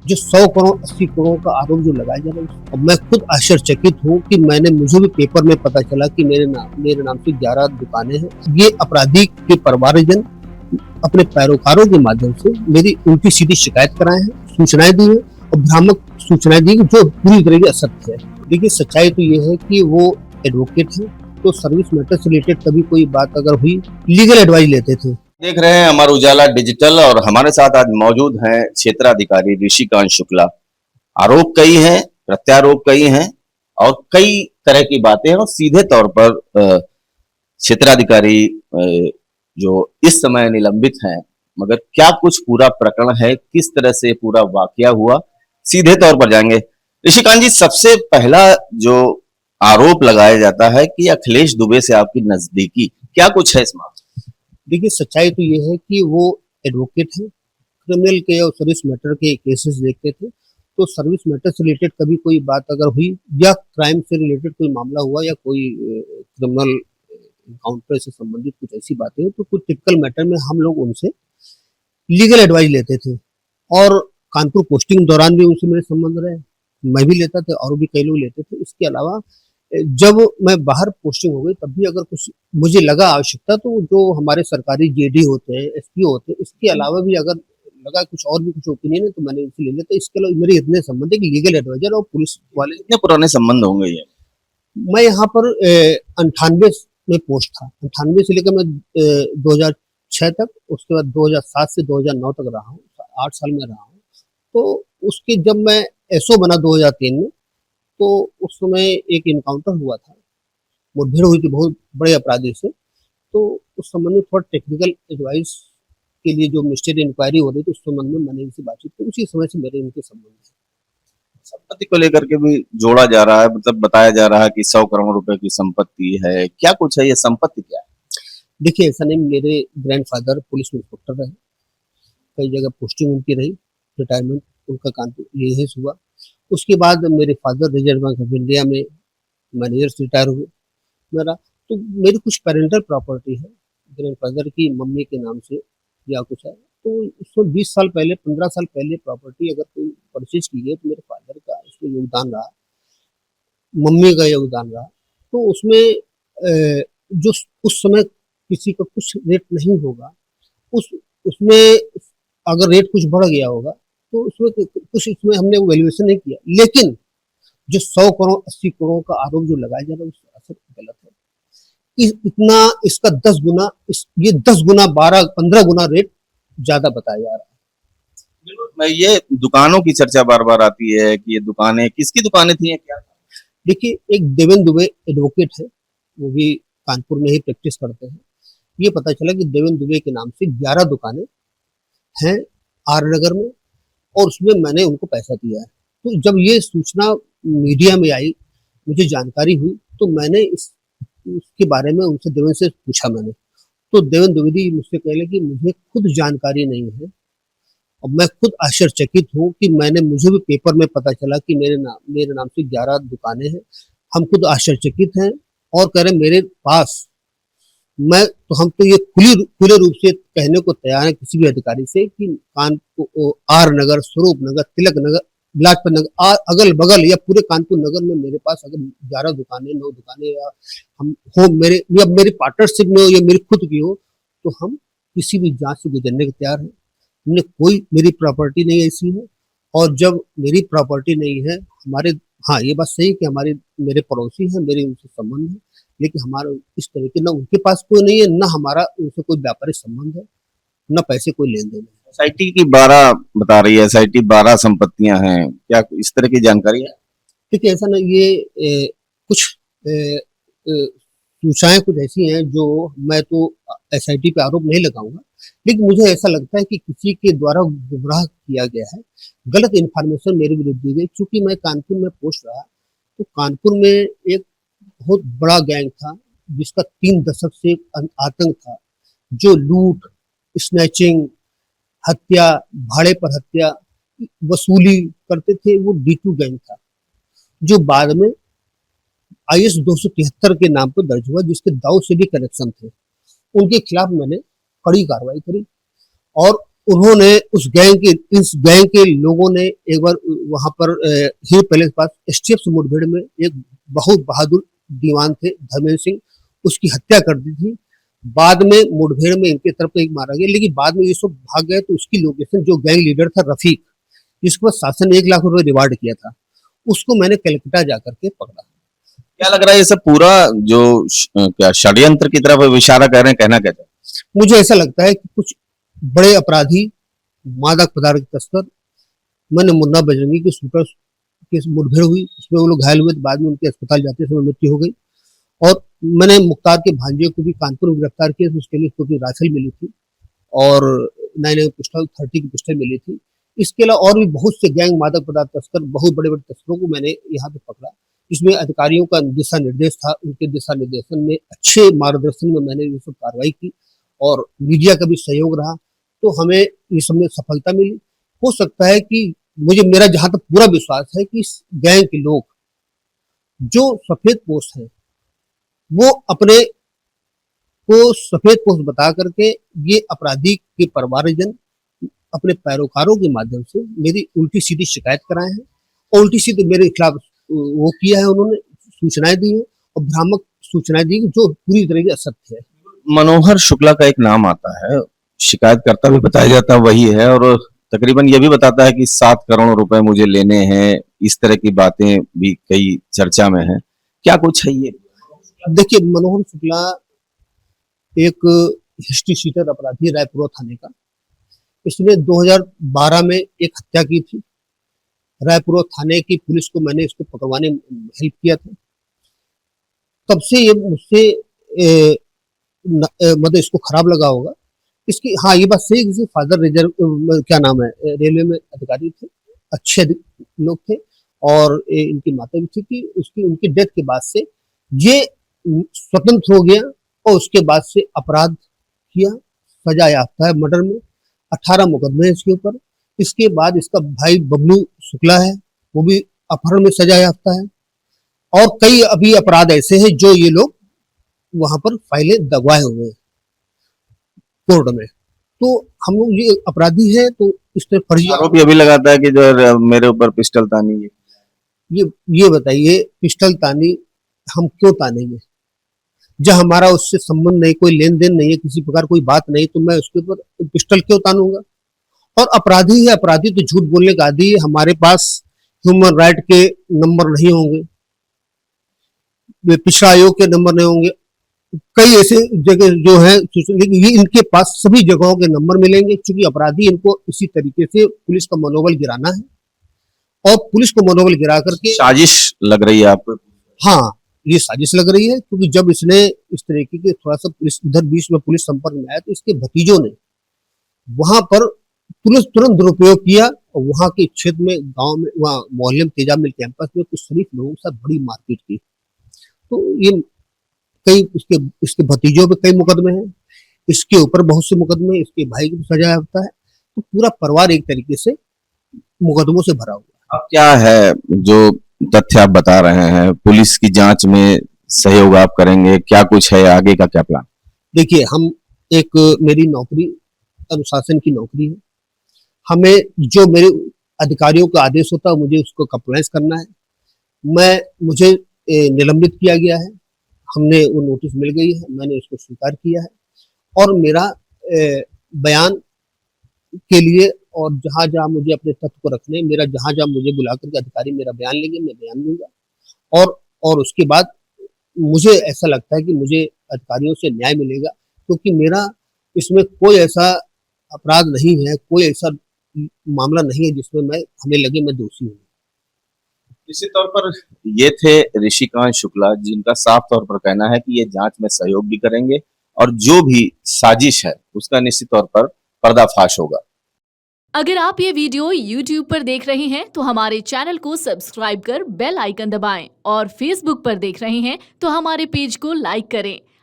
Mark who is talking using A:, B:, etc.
A: जो 100 करोड़ 80 करोड़ का आरोप जो लगाया जा रहा है, और मैं खुद आश्चर्यचकित हूँ कि मुझे भी पेपर में पता चला कि मेरे नाम से 11 दुकानें हैं। ये अपराधी के परिवारजन अपने पैरोकारों के माध्यम से मेरी उल्टी सीधी शिकायत कराए हैं, सूचनाएं दी हैं और भ्रामक सूचनाएं दी जो पूरी तरह से असत्य है। देखिए, सच्चाई तो ये है कि वो एडवोकेट है, तो सर्विस मैटर से रिलेटेड कभी कोई बात अगर हुई, लीगल एडवाइस लेते थे।
B: देख रहे हैं अमर उजाला डिजिटल और हमारे साथ आज मौजूद हैं क्षेत्राधिकारी ऋषिकांत शुक्ला। आरोप कई हैं, प्रत्यारोप कई हैं और कई तरह की बातें हैं और सीधे तौर पर क्षेत्राधिकारी जो इस समय निलंबित हैं, मगर क्या कुछ पूरा प्रकरण है, किस तरह से पूरा वाकया हुआ, सीधे तौर पर जाएंगे। ऋषिकांत जी, सबसे पहला जो आरोप लगाया जाता है कि अखिलेश दुबे से आपकी नजदीकी, क्या कुछ है इस मामले?
A: देखिए, सच्चाई तो ये है कि वो एडवोकेट है, क्रिमिनल के और सर्विस मैटर के केसेस देखते थे। तो सर्विस मैटर से रिलेटेड कभी कोई बात अगर हुई या क्राइम से रिलेटेड कोई मामला हुआ या कोई क्रिमिनल एनकाउंटर से संबंधित कुछ ऐसी बातें हैं, तो कुछ टिपिकल मैटर में हम लोग उनसे लीगल एडवाइस लेते थे। और कानपुर पोस्टिंग दौरान भी उनसे मेरे संबंध रहे, मैं भी लेता था और भी कई लोग लेते थे। इसके अलावा जब मैं बाहर पोस्टिंग हो गई, तब भी अगर कुछ मुझे लगा आवश्यकता, तो जो हमारे सरकारी जेडी होते हैं, एसपीओ होते हैं, इसके अलावा भी अगर लगा कुछ और भी कुछ ओपिनियन है, तो मैंने इनसे ले लिया। इसके अलावा मेरे इतने संबंध है कि लीगल एडवाइजर और पुलिस वाले।
B: कितने पुराने संबंध होंगे ये?
A: मैं यहाँ पर 98 में पोस्ट था, 98 से लेकर मैं 2006 तक, उसके बाद 2007 से 2009 तक रहा हूँ, 8 साल में रहा हूँ। तो उसके जब मैं एसओ बना 2003 में, तो उस समय एक इनकाउंटर हुआ था, मुठभेड़ हुई थी बहुत बड़े अपराधी से। तो उस संबंध में थोड़ा टेक्निकल एडवाइस के लिए जो मिस्टेरी इंक्वायरी हो रही थी, उस संबंध में मैंने इनसे बातचीत की। उसी समय से मेरे इनके संबंध है।
B: संपत्ति को लेकर के भी जोड़ा जा रहा है, मतलब बताया जा रहा है कि 100 करोड़ रुपए की संपत्ति है। क्या कुछ है, ये संपत्ति क्या है?
A: देखिए, ऐसा नहीं, मेरे ग्रैंडफादर पुलिस इंस्पेक्टर रहे, कई जगह पोस्टिंग उनकी रही, रिटायरमेंट उनका कानपुर यही हुआ। उसके बाद मेरे father reserve bank of India में मैनेजर से रिटायर हुए मेरा। तो मेरी कुछ पेरेंटल प्रॉपर्टी है, ग्रैंडफादर की मम्मी के नाम से या कुछ है। तो उसमें 20 साल पहले, 15 साल पहले प्रॉपर्टी अगर कोई परचेज की है, तो मेरे फादर का उसमें योगदान रहा, मम्मी का योगदान रहा। तो उसमें जो उस समय किसी का कुछ रेट नहीं होगा, उस उसमें अगर रेट कुछ बढ़ गया होगा, तो उसमें कुछ इसमें हमने वैल्यूएशन नहीं किया। लेकिन जो 100 करोड़ 80 करोड़ का आरोप जो लगाया जा रहा है, वो असर गलत है। इतना इसका 10 गुना, ये 10 गुना 12 15 गुना रेट ज्यादा बताया जा रहा है।
B: मैं ये दुकानों की चर्चा बार बार आती है कि ये दुकानें किसकी दुकानें थी, क्या?
A: देखिए, एक देवेंद्र दुबे एडवोकेट है, वो भी कानपुर में ही प्रैक्टिस करते हैं। ये पता चला कि देवेंद्र दुबे के नाम से 11 दुकानें हैं आर नगर में, और उसमें मैंने उनको पैसा दिया है। तो जब ये सूचना मीडिया में आई, मुझे जानकारी हुई, तो मैंने इसके बारे में उनसे, देवेंद्र से पूछा मैंने। तो देवेंद्र द्विवेदी मुझसे कह रहे कि मुझे खुद जानकारी नहीं है, और मैं खुद आश्चर्यचकित हूँ कि मुझे भी पेपर में पता चला कि मेरे नाम से 11 दुकानें हैं। हम खुद आश्चर्यचकित हैं और कह रहे मेरे पास, हम तो ये खुले रूप से कहने को तैयार है किसी भी अधिकारी से कि कानपुर, आर नगर, स्वरूप नगर, तिलक नगर, लाजपत नगर, अगल बगल या पूरे कानपुर नगर में मेरे पास अगर 11 दुकानें, 9 दुकानें या हम हो, मेरे या मेरी पार्टनरशिप में हो या मेरी खुद की हो, तो हम किसी भी जांच से गुजरने को तैयार हैं। हमने कोई, मेरी प्रॉपर्टी नहीं ऐसी है। और जब मेरी प्रॉपर्टी नहीं है, हमारे, हाँ ये बात सही है कि हमारे मेरे पड़ोसी हैं, मेरे उनसे संबंध है, लेकिन हमारा इस तरह के, ना उनके पास कोई नहीं है, ना हमारा उनसे कोई व्यापारिक संबंध है, ना पैसे कोई लेन देन है।
B: एसआईटी की 12 बता रही है, एसआईटी 12 संपत्तियां हैं, क्या इस तरह की जानकारी है?
A: देखिए, ऐसा ना, ये कुछ सूचनाएं कुछ ऐसी हैं जो, मैं तो एसआईटी पे आरोप नहीं लगाऊंगा, लेकिन मुझे ऐसा लगता है कि किसी के द्वारा गुमराह किया गया है, गलत इन्फॉर्मेशन मेरे विरुद्ध दी गई। चूंकि मैं कानपुर में पोस्ट रहा, तो कानपुर में एक बहुत बड़ा गैंग था जिसका 3 दशक से आतंक था, जो लूट, स्नैचिंग, हत्या, भाड़े पर हत्या, वसूली करते थे। वो D2 गैंग था, जो बाद में IS 273 के नाम पर दर्ज हुआ, जिसके दाऊद से भी कनेक्शन थे। उनके खिलाफ मैंने कड़ी कार्रवाई करी, और उन्होंने इस गैंग के लोगों ने एक बार वहां पर हीर पैलेस के पास एसटीएफ से मुठभेड़ में एक बहुत बहादुर दीवान थे धर्मेंद्र सिंह, उसकी हत्या कर दी थी। बाद में मुठभेड़ में इनके तरफ एक मारा गया, लेकिन बाद में ये सब भाग गए। तो उसकी लोकेशन, जो गैंग लीडर था रफीक, जिसके पास शासन ने 1 लाख रुपए रिवार्ड किया था, उसको मैंने कलकत्ता जाकर के पकड़ा।
B: क्या लग रहा है ये सब पूरा जो क्या षड्यंत्र की तरफ इशारा कर रहे हैं, कहना कहते हैं?
A: मुझे ऐसा लगता है कि कुछ बड़े अपराधी, मादक पदार्थ के तस्कर, मैंने मुन्ना बजरंगी के शूटर की मुठभेड़ हुई, उसमें वो लोग घायल हुए, बाद में उनके अस्पताल जाते समय मृत्यु हो गई। और मैंने मुख्तार के भांजे को भी कानपुर में गिरफ्तार किया, तो उसके लिए उसको भी राइफल मिली थी और 9 पिस्टल 30 की पिस्टल मिली थी। इसके अलावा और भी बहुत से गैंग, मादक पदार्थ तस्कर, बहुत बड़े बड़े तस्करों को मैंने यहाँ पे पकड़ा। इसमें अधिकारियों का दिशा निर्देश था, उनके दिशा निर्देशन में, अच्छे मार्गदर्शन में मैंने ये सब कार्रवाई की और मीडिया का भी सहयोग रहा, तो हमें इस सब में सफलता मिली। हो सकता है कि मेरा जहां तक पूरा विश्वास है कि इस गैंग के लोग जो सफेद पोश हैं, वो अपने को सफेद पोश बता करके ये अपराधी के परिवारजन अपने पैरोकारों के माध्यम से मेरी उल्टी सीधी शिकायत कराए हैं और उल्टी सीधी मेरे खिलाफ वो किया है, उन्होंने सूचनाएं दी है और भ्रामक सूचनाएं दी जो पूरी तरह से असत्य है।
B: मनोहर शुक्ला का एक नाम आता है, शिकायतकर्ता भी बताया जाता वही है और तकरीबन ये भी बताता है कि 7 करोड़ रुपए मुझे लेने हैं, इस तरह की बातें भी कई चर्चा में हैं। क्या कुछ है ये?
A: देखिए, मनोहर शुक्ला एक हिस्ट्री शीटर अपराधी है रायपुर थाने का। इसने 2012 में एक हत्या की थी। रायपुर थाने की पुलिस को मैंने इसको पकड़वाने में हेल्प किया था। तब से ये मुझसे मतलब इसको खराब लगा होगा। इसकी हाँ, ये बात सही है, किसी फादर रिजर्व क्या नाम है, रेलवे में अधिकारी थे, अच्छे लोग थे और इनकी माता भी थी कि उनकी डेथ के बाद से ये स्वतंत्र हो गया और उसके बाद से अपराध किया, सजा याफ्ता है मर्डर में, 18 मुकदमे इसके ऊपर। इसके बाद इसका भाई बबलू शुक्ला है, वो भी अपहरण में सजा याफ्ता है और कई अभी अपराध ऐसे हैं जो ये लोग वहां पर फाइलें दगवाए हुए हैं कोर्ट में। तो हम लोग ये अपराधी है, तो इस तरह फर्जी
B: आरोप ये भी लगाता है कि जो मेरे ऊपर पिस्टल तानी है।
A: ये बताइए, पिस्टल तानी हम क्यों तानेंगे जब हमारा उससे संबंध नहीं, कोई लेन देन नहीं है, किसी प्रकार कोई बात नहीं, तो मैं उसके ऊपर पिस्टल क्यों तानूंगा? और अपराधी है, अपराधी तो झूठ बोलने का आदी है। हमारे पास ह्यूमन राइट के नंबर नहीं होंगे, पिछड़ा आयोग के नंबर नहीं होंगे, कई ऐसे जगह जो है, लेकिन ये इनके पास सभी जगहों के नंबर मिलेंगे, क्योंकि अपराधी इनको इसी तरीके से पुलिस का मनोबल गिराना है और पुलिस को मनोबल गिरा करके
B: साजिश लग रही है आपको?
A: हाँ, ये साजिश लग रही है, क्योंकि जब इसने इस तरीके के थोड़ा सा पुलिस इधर बीच में पुलिस संपर्क में आया, तो इसके भतीजों ने वहां पर पुलिस तुरंत दुरुपयोग किया और वहां के क्षेत्र में, गांव में, वहां मोहल्ले में, तेजाब मिल कैंपस में कुछ शरीफ लोगों के साथ बड़ी मारपीट की। तो ये कई इसके भतीजों पे कई मुकदमे हैं, इसके ऊपर बहुत से मुकदमे, इसके भाई की सजा होता है, तो पूरा परिवार एक तरीके से मुकदमों से भरा हुआ है।
B: अब क्या है जो तथ्य आप बता रहे हैं, पुलिस की जांच में सहयोग आप करेंगे, क्या कुछ है आगे का, क्या प्लान?
A: देखिए, मेरी नौकरी अनुशासन की नौकरी है। हमें जो मेरे अधिकारियों का आदेश होता है, मुझे उसको कंप्लायंस करना है। मुझे निलंबित किया गया है, हमने वो नोटिस मिल गई है, मैंने उसको स्वीकार किया है और मेरा बयान के लिए, और जहां जहां मुझे अपने तथ्य को रखने, मेरा जहां जहां मुझे बुला करके अधिकारी मेरा बयान लेंगे, मैं बयान दूंगा और उसके बाद मुझे ऐसा लगता है कि मुझे अधिकारियों से न्याय मिलेगा, क्योंकि मेरा इसमें कोई ऐसा अपराध नहीं है, कोई ऐसा मामला नहीं है जिसमें हमें लगे मैं दोषी हूँ।
B: निश्चित तौर पर ये थे ऋषिकांत शुक्ला, जिनका साफ तौर पर कहना है कि ये जांच में सहयोग भी करेंगे और जो भी साजिश है उसका निश्चित तौर पर पर्दाफाश होगा।
C: अगर आप ये वीडियो YouTube पर देख रहे हैं तो हमारे चैनल को सब्सक्राइब कर बेल आइकन दबाएं और Facebook पर देख रहे हैं तो हमारे पेज को लाइक करें।